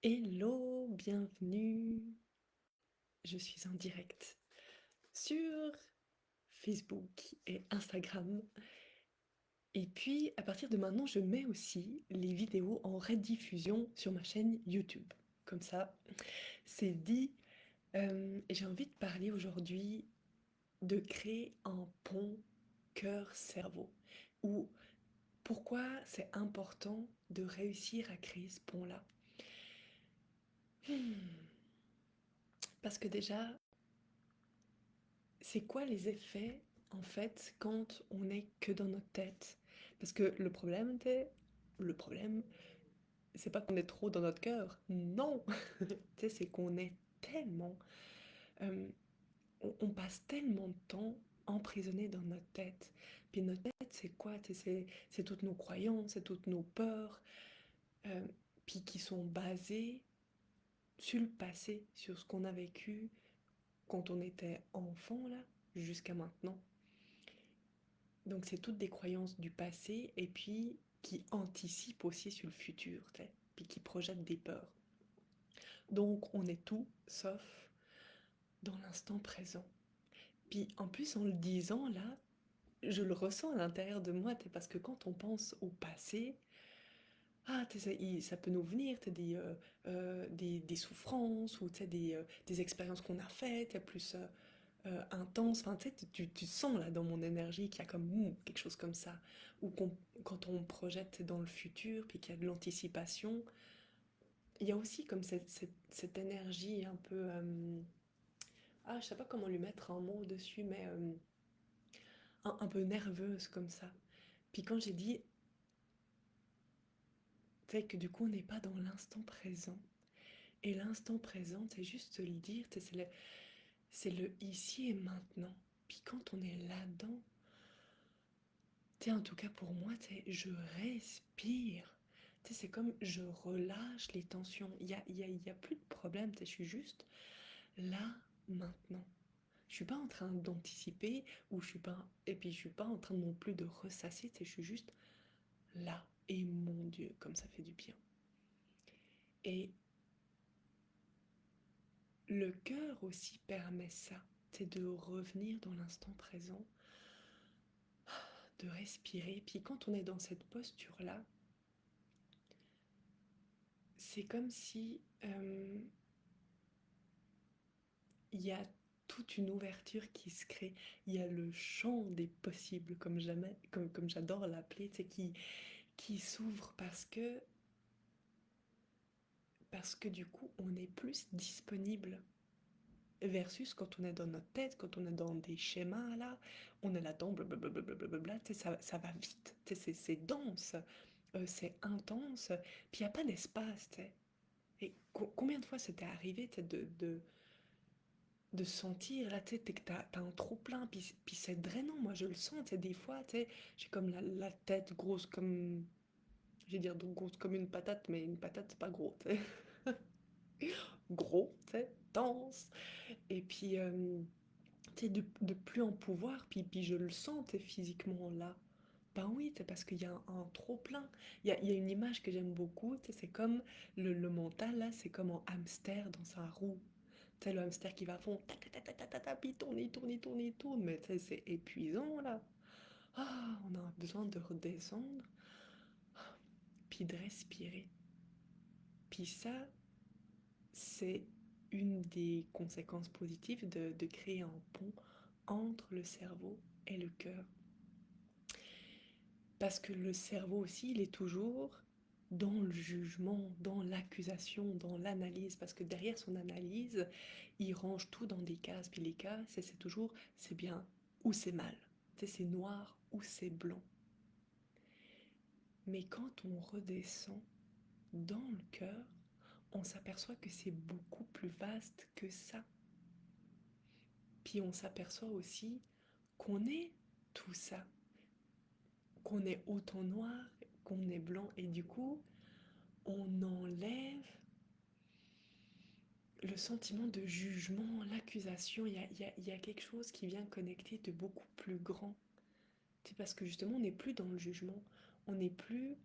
Hello, bienvenue. Je suis en direct sur Facebook et Instagram. Et puis, à partir de maintenant, je mets aussi les vidéos en rediffusion sur ma chaîne YouTube. Comme ça, c'est dit. Et j'ai envie de parler aujourd'hui de créer un pont cœur-cerveau. Ou pourquoi c'est important de réussir à créer ce pont-là. Parce que déjà, c'est quoi les effets en fait quand on est que dans notre tête? Parce que le problème, c'est pas qu'on est trop dans notre cœur, non. Tu sais, c'est qu'on est tellement, euh, on passe tellement de temps emprisonné dans notre tête. Puis notre tête, c'est quoi? Tu sais, c'est toutes nos croyances, c'est toutes nos peurs, euh, puis qui sont basées sur le passé, sur ce qu'on a vécu quand on était enfant là, jusqu'à maintenant. Donc c'est toutes des croyances du passé et puis qui anticipent aussi sur le futur, tu sais, puis qui projettent des peurs. Donc on est tout sauf dans l'instant présent. Puis en plus en le disant là, je le ressens à l'intérieur de moi, parce que quand on pense au passé, ah, ça, ça peut nous venir, des souffrances ou des expériences qu'on a faites, plus intense. Enfin, tu sais, tu sens là dans mon énergie qu'il y a comme quelque chose comme ça. Ou quand on projette dans le futur, puis qu'il y a de l'anticipation, il y a aussi comme cette énergie un peu... ah, je sais pas comment lui mettre un mot dessus, mais un peu nerveuse comme ça. Puis quand j'ai dit, tu sais, que du coup on n'est pas dans l'instant présent. Et l'instant présent, c'est juste le dire, tu sais, c'est le ici et maintenant. Puis quand on est là-dedans, tu sais, en tout cas pour moi, tu sais, je respire. Tu sais, c'est comme je relâche les tensions. Il y a plus de problème, tu sais, je suis juste là, maintenant. Je suis pas en train d'anticiper, ou je suis pas, et puis je suis pas en train non plus de ressasser, tu sais, je suis juste là. Et mon Dieu, comme ça fait du bien. Et le cœur aussi permet ça, c'est de revenir dans l'instant présent, de respirer. Puis quand on est dans cette posture-là, c'est comme si il y a toute une ouverture qui se crée. Il y a le champ des possibles, comme jamais, comme j'adore l'appeler, tu sais, qui s'ouvre parce que du coup, on est plus disponible. Versus quand on est dans notre tête, quand on est dans des schémas là, on est là-dedans, blablabla, tu sais, ça va vite, tu sais, c'est dense, c'est intense, puis il n'y a pas d'espace, tu sais. Et combien de fois c'était arrivé, tu sais, de sentir là, tu sais, que t'as un trop plein, puis c'est drainant, moi je le sens, tu sais, des fois, tu sais, j'ai comme la tête grosse comme, je vais dire donc grosse comme une patate, mais une patate c'est pas gros, tu sais. Gros, tu sais, dense, et puis, tu sais, de plus en pouvoir, puis je le sens, tu sais, physiquement là. Ben oui, c'est parce qu'il y a un trop plein. Il y a une image que j'aime beaucoup, tu sais, c'est comme le mental là, c'est comme un hamster dans sa roue. Tu sais, le hamster qui va à fond, ta ta ta ta ta ta ta, puis il tourne, il tourne, il tourne, il tourne, mais tu sais, c'est épuisant là. Ah, on a besoin de redescendre, puis de respirer. Puis ça, c'est une des conséquences positives de créer un pont entre le cerveau et le cœur. Parce que le cerveau aussi, il est toujours dans le jugement, dans l'accusation, dans l'analyse. Parce que derrière son analyse, il range tout dans des cases. Puis les cases, c'est toujours c'est bien ou c'est mal. C'est noir ou c'est blanc. Mais quand on redescend dans le cœur, on s'aperçoit que c'est beaucoup plus vaste que ça. Puis on s'aperçoit aussi qu'on est tout ça, qu'on est autant noir, qu'on est blanc. Et du coup, on enlève le sentiment de jugement, l'accusation. Il y a quelque chose qui vient connecter de beaucoup plus grand. C'est parce que justement, on n'est plus dans le jugement. On n'est plus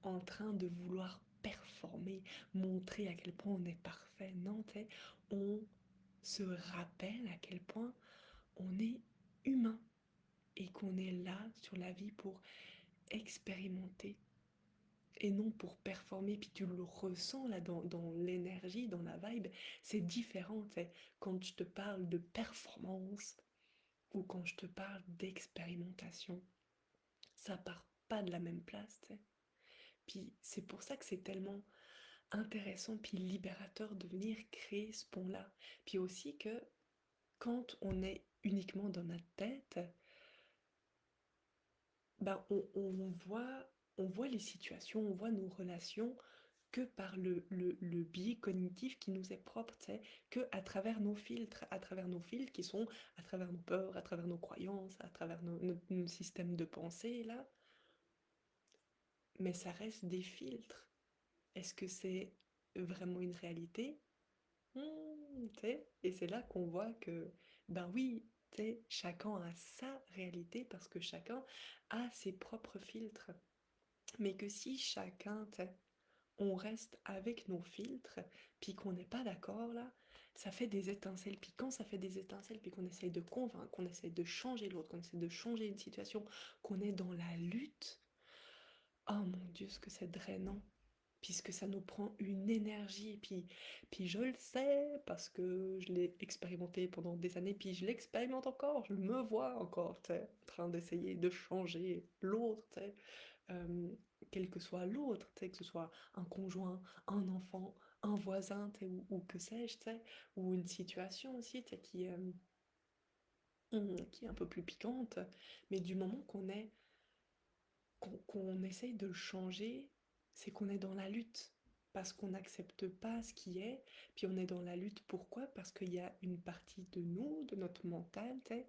en train de vouloir performer, montrer à quel point on est parfait. Non, tu sais, on se rappelle à quel point on est humain et qu'on est là sur la vie pour expérimenter et non pour performer. Puis tu le ressens là dans l'énergie, dans la vibe, c'est différent. Tu sais, quand je te parle de performance ou quand je te parle d'expérimentation, ça part pas de la même place. Tu sais. Puis c'est pour ça que c'est tellement intéressant puis libérateur de venir créer ce pont-là. Puis aussi que quand on est uniquement dans notre tête, ben on voit les situations, on voit nos relations que par le biais cognitif qui nous est propre, tu sais, que à travers nos filtres qui sont à travers nos peurs, à travers nos croyances, à travers nos systèmes de pensée, là, mais ça reste des filtres. Est-ce que c'est vraiment une réalité? Tu sais, et c'est là qu'on voit que, ben oui, tu sais, chacun a sa réalité parce que chacun a ses propres filtres. Mais que si chacun, tu sais, on reste avec nos filtres, puis qu'on n'est pas d'accord là, ça fait des étincelles. Puis quand ça fait des étincelles, puis qu'on essaye de convaincre, qu'on essaye de changer l'autre, qu'on essaye de changer une situation, qu'on est dans la lutte, oh mon Dieu, ce que c'est drainant puisque ça nous prend une énergie. Puis je le sais parce que je l'ai expérimenté pendant des années, puis je l'expérimente encore, je me vois encore, tu sais, en train d'essayer de changer l'autre, tu sais, euh, quel que soit l'autre, tu sais, que ce soit un conjoint, un enfant, un voisin, tu sais, ou que sais-je, tu sais, ou une situation aussi, tu sais, qui est un peu plus piquante, mais du moment qu'on essaye de le changer, c'est qu'on est dans la lutte. Parce qu'on n'accepte pas ce qui est, puis on est dans la lutte. Pourquoi? Parce qu'il y a une partie de nous, de notre mental, t'sais,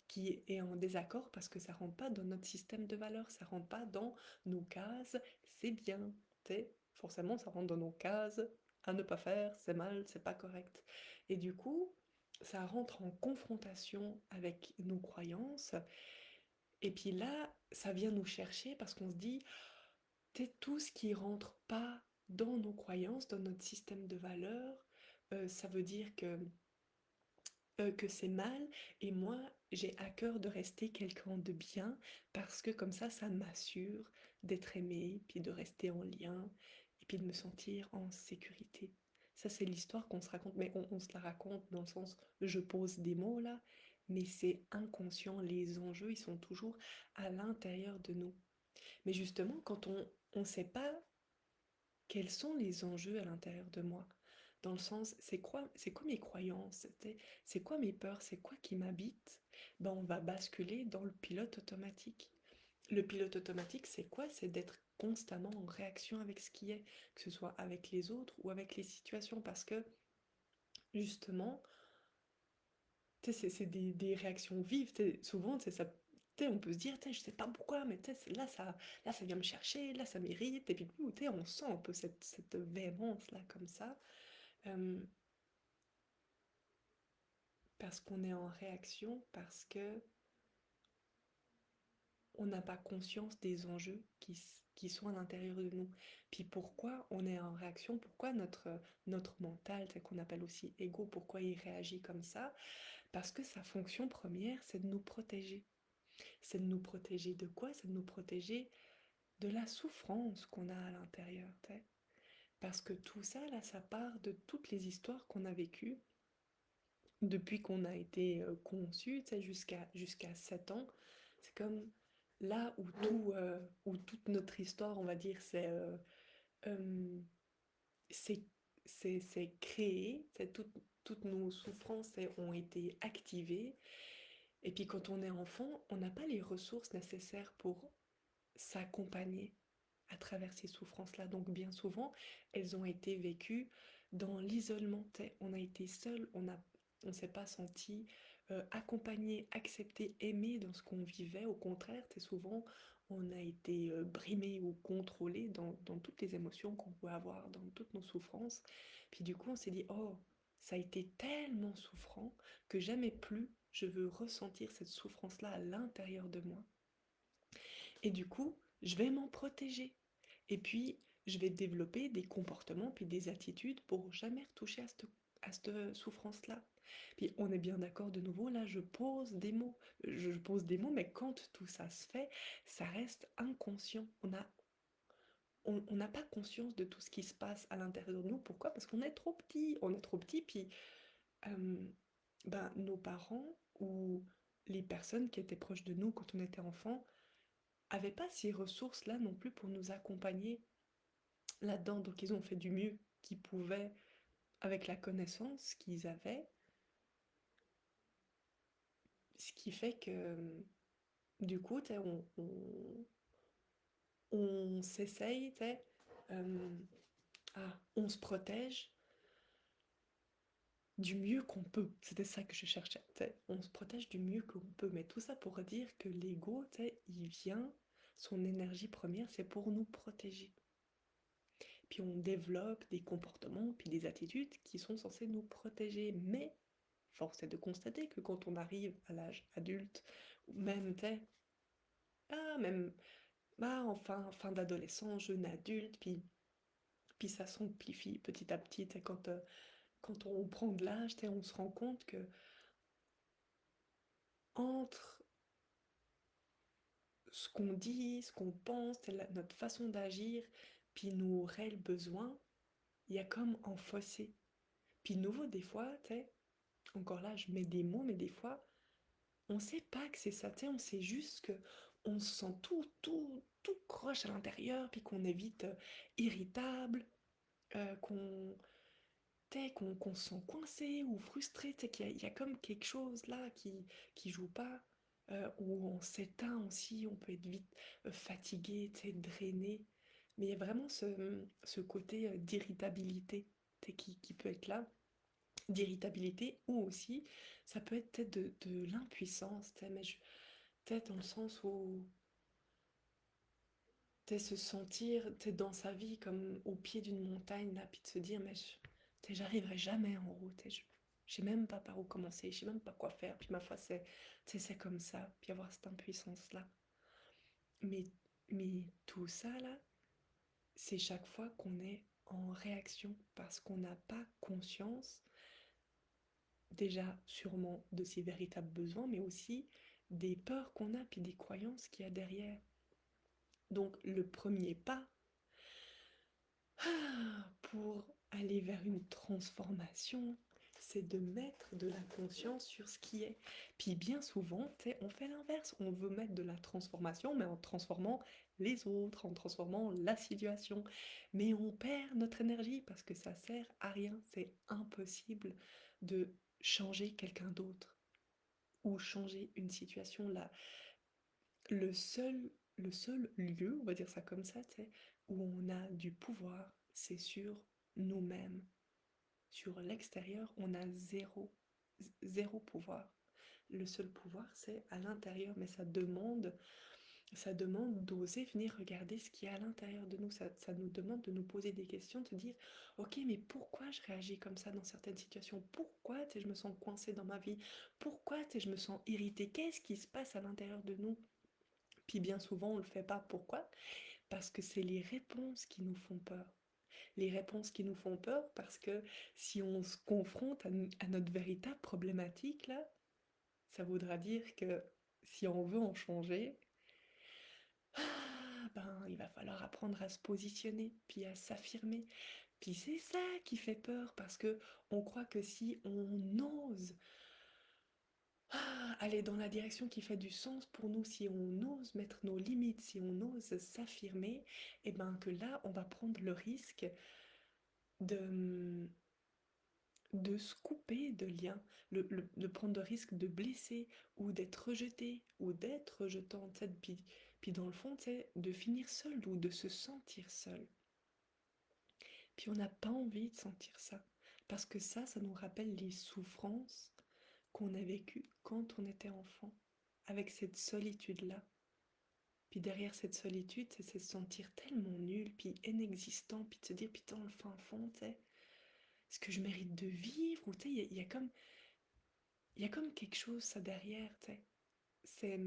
qui est en désaccord parce que ça rentre pas dans notre système de valeurs, ça rentre pas dans nos cases, c'est bien. T'sais. Forcément, ça rentre dans nos cases, à ne pas faire, c'est mal, c'est pas correct. Et du coup, ça rentre en confrontation avec nos croyances et puis là, ça vient nous chercher parce qu'on se dit, c'est tout ce qui rentre pas dans nos croyances, dans notre système de valeurs, ça veut dire que c'est mal. Et moi, j'ai à cœur de rester quelqu'un de bien parce que comme ça m'assure d'être aimé, puis de rester en lien, et puis de me sentir en sécurité. Ça, c'est l'histoire qu'on se raconte, mais on se la raconte dans le sens, je pose des mots là, mais c'est inconscient, les enjeux, ils sont toujours à l'intérieur de nous. Mais justement, quand on ne sait pas quels sont les enjeux à l'intérieur de moi, dans le sens, c'est quoi mes croyances, c'est quoi mes peurs, c'est quoi qui m'habite, ben on va basculer dans le pilote automatique. Le pilote automatique, c'est quoi? C'est d'être constamment en réaction avec ce qui est, que ce soit avec les autres ou avec les situations, parce que justement, tu sais, c'est des réactions vives. Souvent, tu sais, ça, tu sais, on peut se dire, tu sais, je sais pas pourquoi, mais tu sais, là, ça vient me chercher, là, ça m'irrite. Et puis, tu sais, on sent un peu cette véhémence-là, comme ça, euh, parce qu'on est en réaction, parce que on n'a pas conscience des enjeux qui sont à l'intérieur de nous. Puis pourquoi on est en réaction, pourquoi notre mental, c'est qu'on appelle aussi ego, pourquoi il réagit comme ça? Parce que sa fonction première, c'est de nous protéger. C'est de nous protéger de quoi? C'est de nous protéger de la souffrance qu'on a à l'intérieur, t'sais. Parce que tout ça, là, ça part de toutes les histoires qu'on a vécues depuis qu'on a été conçu, jusqu'à 7 ans. C'est comme là où toute notre histoire, on va dire, euh, c'est, c'est créé, toutes nos souffrances ont été activées. Et puis quand on est enfant, on n'a pas les ressources nécessaires pour s'accompagner à travers ces souffrances-là. Donc bien souvent, elles ont été vécues dans l'isolement. On a été seul, on s'est pas senti accompagné, accepté, aimé dans ce qu'on vivait. Au contraire, souvent, on a été brimé ou contrôlé dans toutes les émotions qu'on peut avoir, dans toutes nos souffrances. Puis du coup, on s'est dit, oh, ça a été tellement souffrant que jamais plus je veux ressentir cette souffrance-là à l'intérieur de moi. Et du coup, je vais m'en protéger. Et puis, je vais développer des comportements puis des attitudes pour jamais retoucher à cette souffrance-là. Puis on est bien d'accord de nouveau, là je pose des mots. Je pose des mots, mais quand tout ça se fait, ça reste inconscient. On n'a pas conscience de tout ce qui se passe à l'intérieur de nous. Pourquoi? Parce qu'on est trop petit. On est trop petit, puis euh, ben, nos parents ou les personnes qui étaient proches de nous quand on était enfant avaient pas ces ressources-là non plus pour nous accompagner là-dedans. Donc ils ont fait du mieux qu'ils pouvaient avec la connaissance qu'ils avaient, ce qui fait que du coup, on s'essaye, euh, on se protège du mieux qu'on peut. C'était ça que je cherchais. On se protège du mieux qu'on peut. Mais tout ça pour dire que l'ego, il vient, son énergie première, c'est pour nous protéger. Puis on développe des comportements, puis des attitudes qui sont censées nous protéger. Mais force est de constater que quand on arrive à l'âge adulte, ou même, même, enfin, fin d'adolescent, jeune adulte, puis ça s'amplifie petit à petit, quand on prend de l'âge, on se rend compte que entre ce qu'on dit, ce qu'on pense, notre façon d'agir, puis nos réels besoins, il y a comme un fossé. Puis nouveau, des fois, encore là, je mets des mots, mais des fois, on sait pas que c'est ça, on sait juste que on se sent tout croche à l'intérieur, puis qu'on est vite irritable, qu'on qu'on se sent coincé ou frustré, il y a comme quelque chose là qui joue pas, ou on s'éteint aussi, on peut être vite fatigué, drainé. Mais il y a vraiment ce côté d'irritabilité qui peut être là, d'irritabilité, ou aussi ça peut être peut-être de l'impuissance, peut-être dans le sens où se sentir dans sa vie comme au pied d'une montagne là, puis de se dire mais j'arriverai jamais en haut, je sais même pas par où commencer, je sais même pas quoi faire, puis ma foi c'est comme ça, puis avoir cette impuissance là. Mais tout ça là, c'est chaque fois qu'on est en réaction parce qu'on n'a pas conscience déjà sûrement de ses véritables besoins, mais aussi des peurs qu'on a puis des croyances qu'il y a derrière. Donc le premier pas pour aller vers une transformation, c'est de mettre de la conscience sur ce qui est. Puis bien souvent, on fait l'inverse. On veut mettre de la transformation, mais en transformant les autres, en transformant la situation. Mais on perd notre énergie parce que ça sert à rien. C'est impossible de changer quelqu'un d'autre ou changer une situation là. Le seul, le seul lieu, on va dire ça comme ça, où on a du pouvoir, c'est sur nous-mêmes. Sur l'extérieur, on a zéro pouvoir. Le seul pouvoir, c'est à l'intérieur, mais ça demande d'oser venir regarder ce qu'il y a à l'intérieur de nous. Ça nous demande de nous poser des questions, de se dire, ok, mais pourquoi je réagis comme ça dans certaines situations? Pourquoi je me sens coincée dans ma vie? Pourquoi je me sens irritée? Qu'est-ce qui se passe à l'intérieur de nous? Puis bien souvent, on le fait pas. Pourquoi? Parce que c'est les réponses qui nous font peur. Les réponses qui nous font peur parce que si on se confronte à notre véritable problématique, là, ça voudra dire que si on veut en changer, ben, il va falloir apprendre à se positionner, puis à s'affirmer. Puis c'est ça qui fait peur parce que on croit que si on ose aller dans la direction qui fait du sens pour nous, si on ose mettre nos limites, si on ose s'affirmer, et ben que là, on va prendre le risque de, de se couper de liens, de prendre le risque de blesser ou d'être rejeté ou d'être rejetant, puis dans le fond, de finir seul ou de se sentir seul. Puis on n'a pas envie de sentir ça, parce que ça nous rappelle les souffrances qu'on a vécues quand on était enfant, avec cette solitude-là. Puis derrière cette solitude, c'est se sentir tellement nul, puis inexistant, puis de se dire, putain, le fin fond, est-ce que je mérite de vivre? Ou il y a comme, il y a comme quelque chose, ça, derrière, C'est,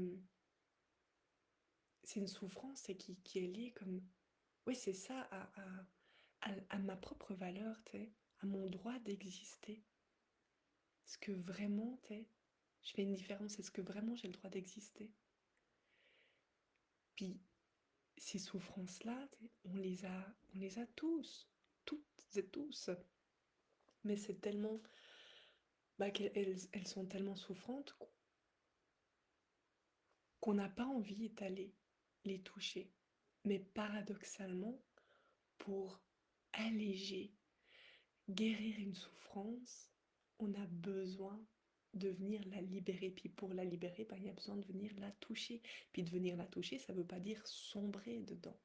c'est une souffrance qui est liée comme Oui, c'est ça, à ma propre valeur, tu sais, à mon droit d'exister. Est-ce que vraiment, tu sais, je fais une différence? Est-ce que vraiment j'ai le droit d'exister? Puis ces souffrances-là, tu sais, on les a tous, toutes et tous. Mais c'est tellement, bah, qu'elles sont tellement souffrantes qu'on n'a pas envie d'aller les toucher. Mais paradoxalement, pour alléger, guérir une souffrance, on a besoin de venir la libérer. Puis pour la libérer, ben, il y a besoin de venir la toucher. Puis de venir la toucher, ça ne veut pas dire sombrer dedans.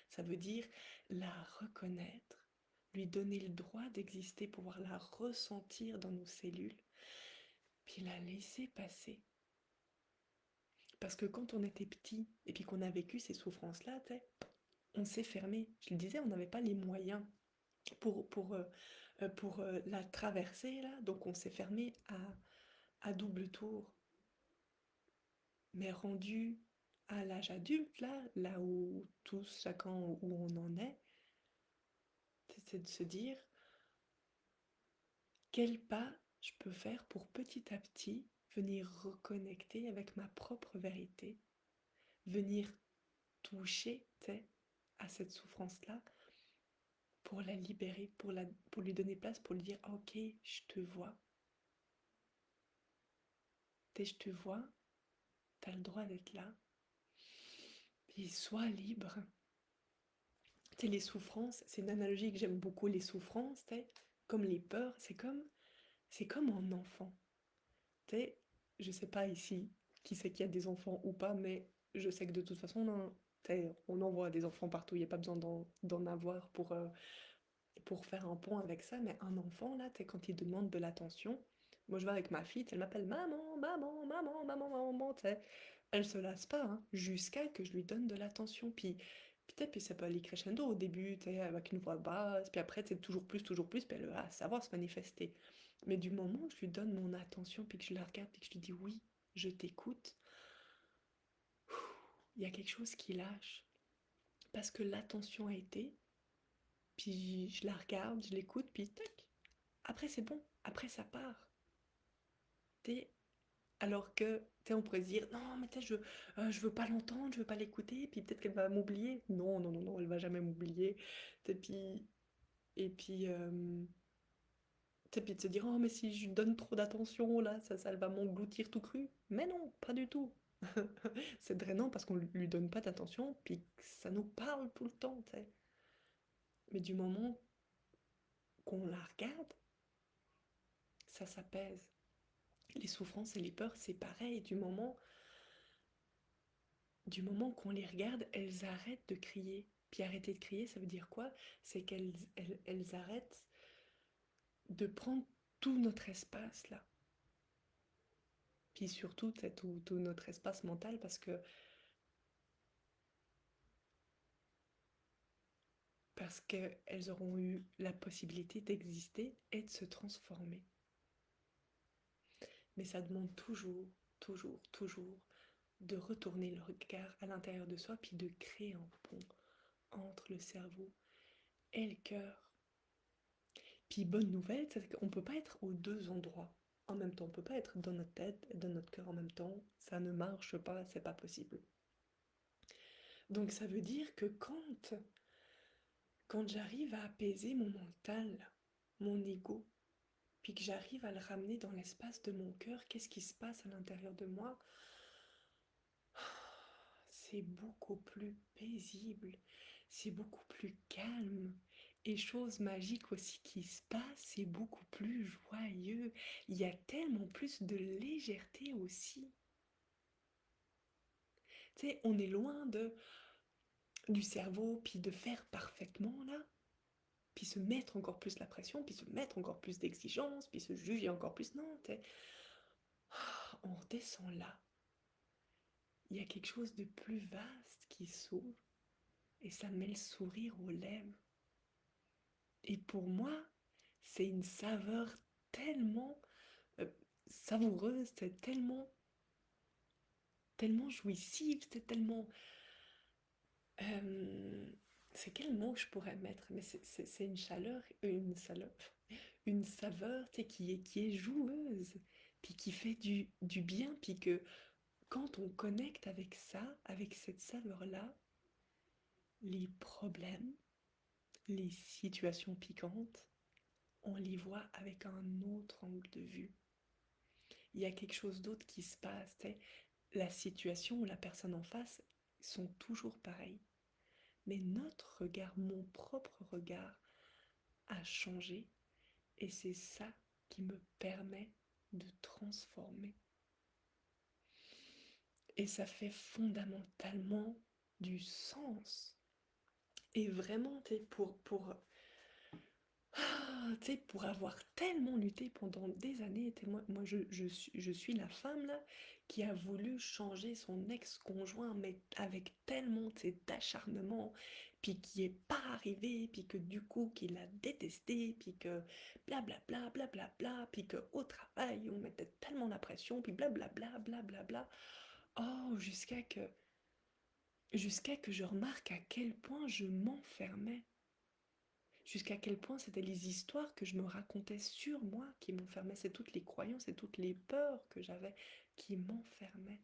Ça veut dire la reconnaître, lui donner le droit d'exister, pouvoir la ressentir dans nos cellules, puis la laisser passer. Parce que quand on était petit et puis qu'on a vécu ces souffrances-là, on s'est fermé. Je le disais, on n'avait pas les moyens pour la traverser, là. Donc on s'est fermé à double tour. Mais rendu à l'âge adulte, là où tous, chacun où on en est, c'est de se dire quel pas je peux faire pour petit à petit venir reconnecter avec ma propre vérité, venir toucher, à cette souffrance-là pour la libérer, pour lui donner place, pour lui dire ah, ok, je te vois, je te vois, t'as le droit d'être là, puis sois libre. Les souffrances, c'est une analogie que j'aime beaucoup, les souffrances, comme les peurs, c'est comme un enfant. T'sais, je sais pas ici qui c'est qui a des enfants ou pas, mais je sais que de toute façon, on en voit des enfants partout, il n'y a pas besoin d'en avoir pour faire un pont avec ça, mais un enfant, là, quand il demande de l'attention, moi je vais avec ma fille, elle m'appelle maman, maman, maman, maman, maman, elle se lasse pas, hein, jusqu'à que je lui donne de l'attention, puis ça peut aller crescendo au début, avec une voix basse, puis après, toujours plus, puis elle va savoir se manifester. Mais du moment où je lui donne mon attention, puis que je la regarde, puis que je lui dis oui, je t'écoute, il y a quelque chose qui lâche. Parce que l'attention a été, puis je la regarde, je l'écoute, puis tac, après c'est bon, après ça part. T'es Alors que, on pourrait se dire, non, mais je veux pas l'entendre, je veux pas l'écouter, puis peut-être qu'elle va m'oublier. Non, non, non, non, elle va jamais m'oublier. Et puis, et puis, puis de se dire, oh, mais si je lui donne trop d'attention, là, ça elle va m'engloutir tout cru. Mais non, pas du tout. C'est drainant parce qu'on lui donne pas d'attention, puis que ça nous parle tout le temps, tu sais. Mais du moment qu'on la regarde, ça s'apaise. Les souffrances et les peurs, c'est pareil. Du moment qu'on les regarde, elles arrêtent de crier. Puis arrêter de crier, ça veut dire quoi? C'est qu'elles arrêtent de prendre tout notre espace là. Puis surtout, tout notre espace mental parce qu'elles auront eu la possibilité d'exister et de se transformer. Mais ça demande toujours, toujours, toujours de retourner le regard à l'intérieur de soi, puis de créer un pont entre le cerveau et le cœur. Puis bonne nouvelle, c'est qu'on ne peut pas être aux deux endroits en même temps. On ne peut pas être dans notre tête et dans notre cœur en même temps. Ça ne marche pas, c'est pas possible. Donc ça veut dire que quand j'arrive à apaiser mon mental, mon ego, puis que j'arrive à le ramener dans l'espace de mon cœur, qu'est-ce qui se passe à l'intérieur de moi? C'est beaucoup plus paisible, c'est beaucoup plus calme. Et chose magique aussi qui se passe, c'est beaucoup plus joyeux. Il y a tellement plus de légèreté aussi. Tu sais, on est loin du cerveau, puis de faire parfaitement là, puis se mettre encore plus la pression, puis se mettre encore plus d'exigence, puis se juger encore plus. Non, on redescend là. Il y a quelque chose de plus vaste qui s'ouvre, et ça met le sourire aux lèvres. Et pour moi, c'est une saveur tellement euh, savoureuse, c'est tellement jouissive, c'est tellement... euh, c'est quel mot je pourrais mettre? Mais c'est une saveur, tu sais, qui est joueuse, puis qui fait du bien, puis que quand on connecte avec ça, avec cette saveur-là, les problèmes, les situations piquantes, on les voit avec un autre angle de vue. Il y a quelque chose d'autre qui se passe, tu sais. La situation ou la personne en face sont toujours pareilles. Mais notre regard, mon propre regard, a changé et c'est ça qui me permet de transformer. Et ça fait fondamentalement du sens. Et vraiment, pour avoir tellement lutté pendant des années, moi je suis la femme là qui a voulu changer son ex-conjoint, mais avec tellement d'acharnement, puis qui est pas arrivé, puis que du coup qui l'a détesté, puis que blablabla, blablabla, puis que au travail on mettait tellement la pression, puis blablabla, blablabla. Oh, jusqu'à que je remarque à quel point je m'enfermais. Jusqu'à quel point c'était les histoires que je me racontais sur moi qui m'enfermaient, c'est toutes les croyances et toutes les peurs que j'avais qui m'enfermaient.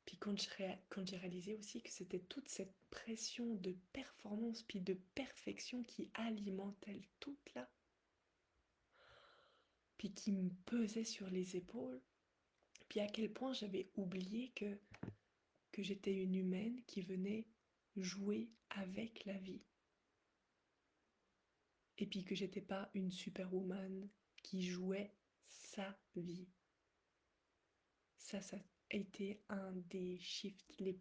Puis quand j'ai réalisé aussi que c'était toute cette pression de performance puis de perfection qui alimentait le tout là, puis qui me pesait sur les épaules, puis à quel point j'avais oublié que j'étais une humaine qui venait jouer avec la vie. Et puis que j'étais pas une superwoman qui jouait sa vie. Ça a été un des shifts les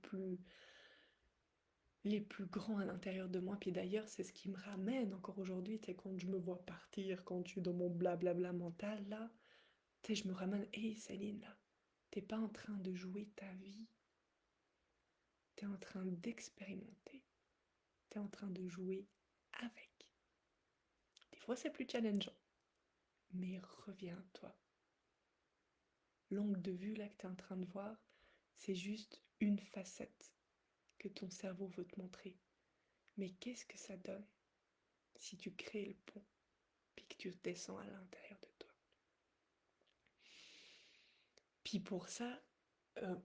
plus grands à l'intérieur de moi. Puis d'ailleurs, c'est ce qui me ramène encore aujourd'hui, tu sais, quand je me vois partir, quand je suis dans mon blablabla mental, là, tu sais, je me ramène, hé Céline, là, t'es pas en train de jouer ta vie, t'es en train d'expérimenter, t'es en train de jouer avec. Des fois, c'est plus challengeant, mais reviens-toi. L'angle de vue, là, que t'es en train de voir, c'est juste une facette que ton cerveau veut te montrer. Mais qu'est-ce que ça donne si tu crées le pont, puis que tu descends à l'intérieur de toi? Puis pour ça, euh,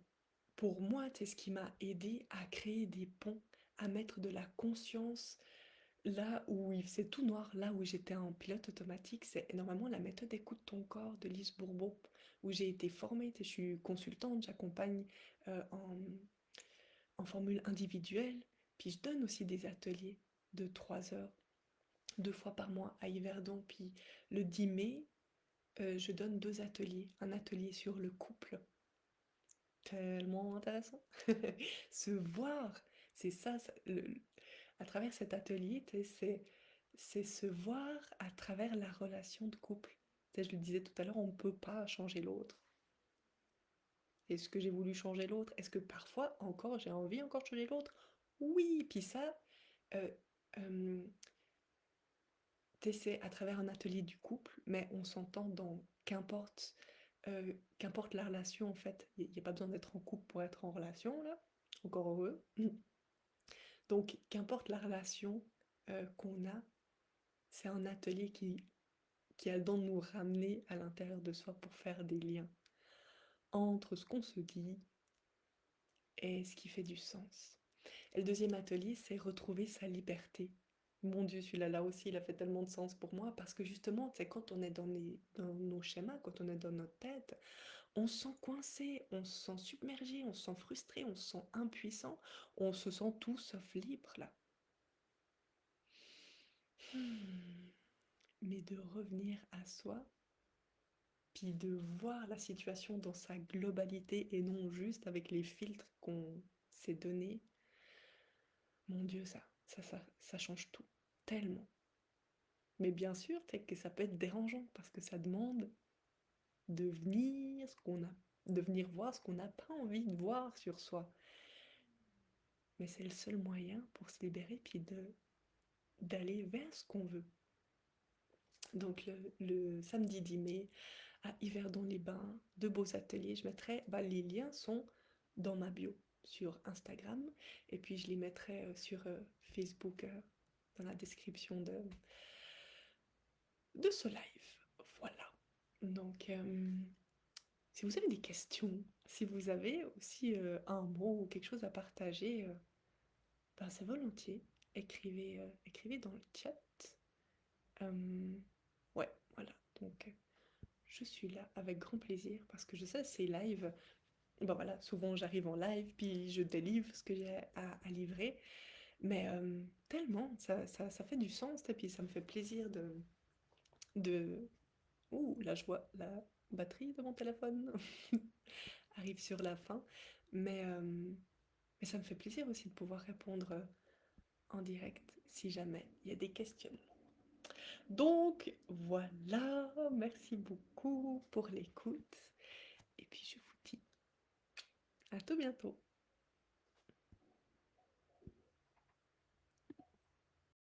pour moi, c'est ce qui m'a aidé à créer des ponts, à mettre de la conscience là où c'est tout noir, là où j'étais en pilote automatique. C'est énormément la méthode écoute ton corps de Lise Bourbeau, où j'ai été formée, je suis consultante, j'accompagne en formule individuelle, puis je donne aussi des ateliers de 3 heures, 2 fois par mois à Yverdon, puis le 10 mai, je donne 2 ateliers. Un atelier sur le couple, tellement intéressant. Se voir, c'est ça, à travers cet atelier, c'est se voir à travers la relation de couple. Je le disais tout à l'heure, on ne peut pas changer l'autre. Est-ce que j'ai voulu changer l'autre? Est-ce que parfois encore j'ai envie encore de changer l'autre? Oui, puis ça, euh, euh, c'est à travers un atelier du couple, mais on s'entend dans qu'importe la relation en fait. Il n'y a pas besoin d'être en couple pour être en relation là, encore heureux. Donc qu'importe la relation qu'on a, c'est un atelier qui a le don de nous ramener à l'intérieur de soi pour faire des liens entre ce qu'on se dit et ce qui fait du sens. Et le deuxième atelier, c'est retrouver sa liberté. Mon Dieu, celui-là, là aussi, il a fait tellement de sens pour moi parce que justement, c'est quand on est dans nos schémas, quand on est dans notre tête, on se sent coincé, on se sent submergé, on se sent frustré, on se sent impuissant, on se sent tout sauf libre là. Hmm. Mais de revenir à soi, puis de voir la situation dans sa globalité et non juste avec les filtres qu'on s'est donnés, mon Dieu, ça change tout, tellement. Mais bien sûr, c'est que ça peut être dérangeant parce que ça demande de de venir voir ce qu'on n'a pas envie de voir sur soi. Mais c'est le seul moyen pour se libérer puis d'aller vers ce qu'on veut. Donc le samedi 10 mai à Yverdon-les-Bains, de beaux ateliers. Je mettrai, les liens sont dans ma bio sur Instagram et puis je les mettrai sur Facebook dans la description de ce live. Voilà. Donc, si vous avez des questions, si vous avez aussi un mot ou quelque chose à partager, ben c'est volontiers. Écrivez dans le chat. Ouais, voilà. Donc, je suis là avec grand plaisir parce que je sais, c'est live. Ben voilà, souvent j'arrive en live puis je délivre ce que j'ai à livrer. Mais tellement, ça fait du sens et puis ça me fait plaisir de... Ouh, là je vois la batterie de mon téléphone arrive sur la fin. Mais, euh, mais ça me fait plaisir aussi de pouvoir répondre en direct si jamais il y a des questionnements. Donc voilà, merci beaucoup pour l'écoute et puis je vous dis à tout bientôt.